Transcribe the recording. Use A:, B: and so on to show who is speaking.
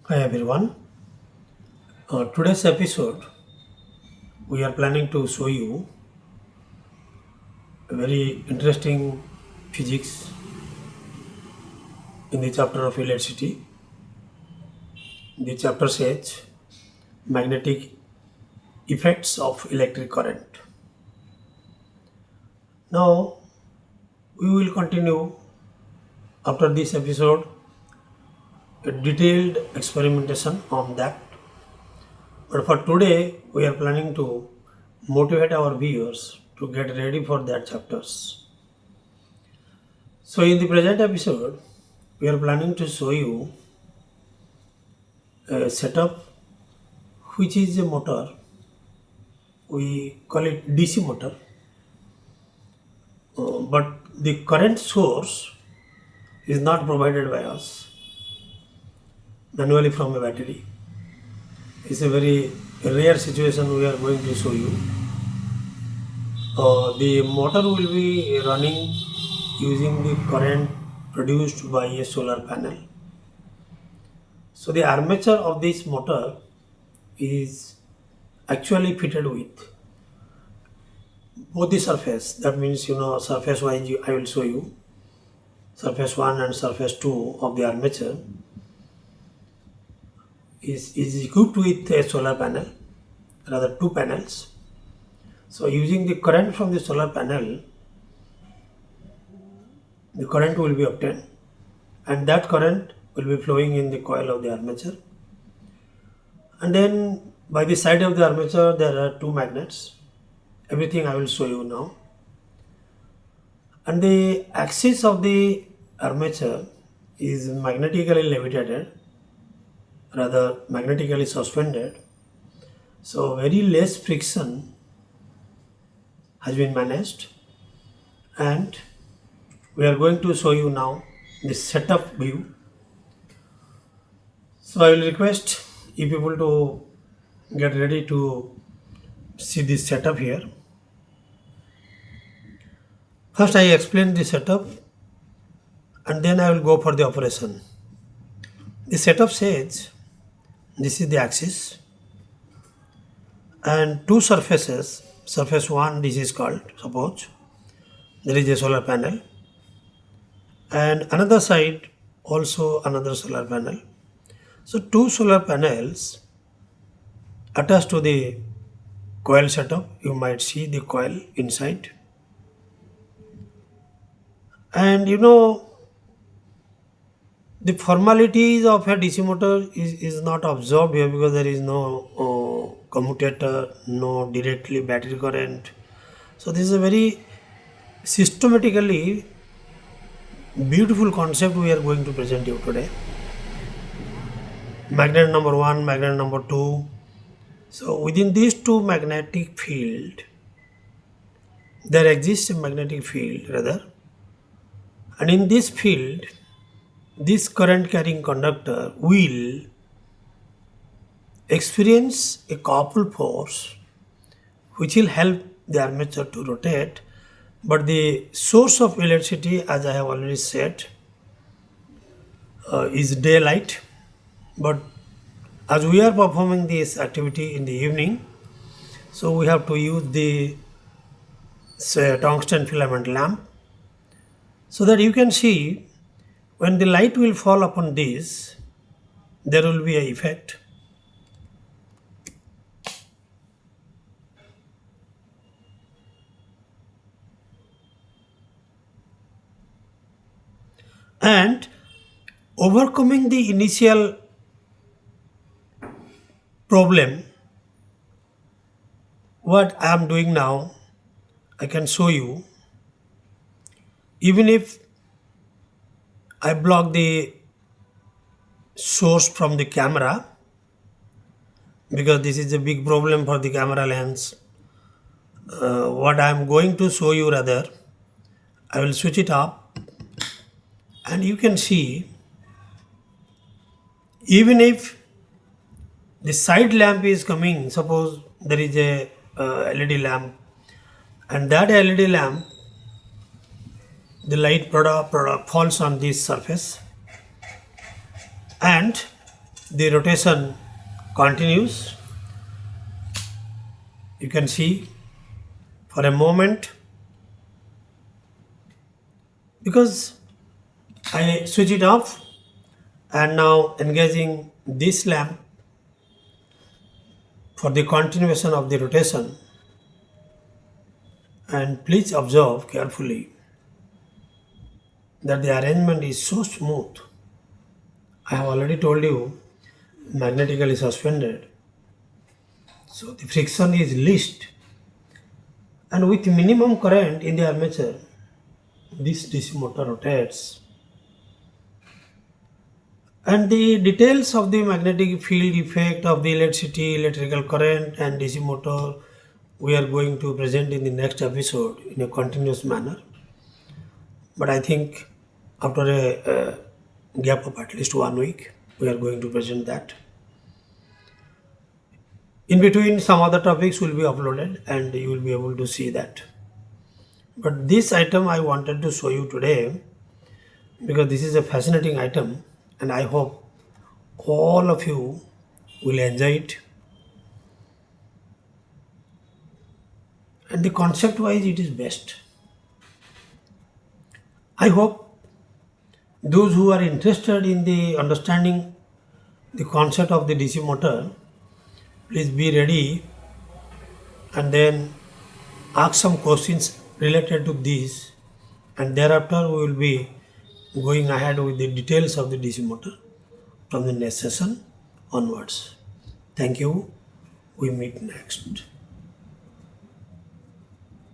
A: Hi everyone. Today's episode we are planning to show you a very interesting physics in the chapter of electricity. The chapter says magnetic effects of electric current. Now we will continue after this episode a detailed experimentation on that. But for today we are planning to motivate our viewers to get ready for that chapters. So in the present episode we are planning to show you a setup which is a motor. We call it DC motor, but the current source is not provided by us manually from a battery. It's a very rare situation we are going to show you. The motor will be running using the current produced by a solar panel. So the armature of this motor is actually fitted with both the surface. That means surface wise I will show you surface 1 and surface 2 of the armature is equipped with a solar panel, rather two panels. So using the current from the solar panel, the current will be obtained and that current will be flowing in the coil of the armature. And then by the side of the armature there are two magnets. Everything I will show you now. And the axis of the armature is magnetically levitated, rather magnetically suspended. So very less friction has been managed, and we are going to show you now the setup view. So I will request you people to get ready to see this setup here. First I explain the setup and then I will go for the operation. The setup says this is the axis and two surfaces. Surface 1, this is called, suppose there is a solar panel, and another side also another solar panel. So two solar panels attached to the coil setup. You might see the coil inside, and the formalities of a DC motor is not observed here because there is no commutator, no directly battery current. So this is a very systematically beautiful concept we are going to present you today. Magnet number 1, magnet number 2. So within these two magnetic field, there exists a magnetic field rather, and in this field, this current carrying conductor will experience a couple force which will help the armature to rotate. But the source of electricity, as I have already said, is daylight. But as we are performing this activity in the evening, so we have to use the tungsten filament lamp, so that you can see when the light will fall upon this, there will be an effect. And overcoming the initial problem, what I am doing now, I can show you. Even if I block the source from the camera, because this is a big problem for the camera lens, what I am going to show you, rather, I will switch it off, and you can see even if the side lamp is coming, suppose there is a LED lamp, and that LED lamp, the light product falls on this surface, and the rotation continues. You can see for a moment because I switch it off and now engaging this lamp for the continuation of the rotation, and please observe carefully that the arrangement is so smooth. I have already told you magnetically suspended, so the friction is least, and with minimum current in the armature this DC motor rotates. And the details of the magnetic field effect of the electricity, electrical current and DC motor we are going to present in the next episode in a continuous manner. But I think after a gap of at least 1 week, we are going to present that. In between, some other topics will be uploaded and you will be able to see that. But this item I wanted to show you today because this is a fascinating item and I hope all of you will enjoy it. And the concept wise, it is best. I hope those who are interested in the understanding the concept of the DC motor, please be ready and then ask some questions related to this, and thereafter we will be going ahead with the details of the DC motor from the next session onwards. Thank you. We meet next.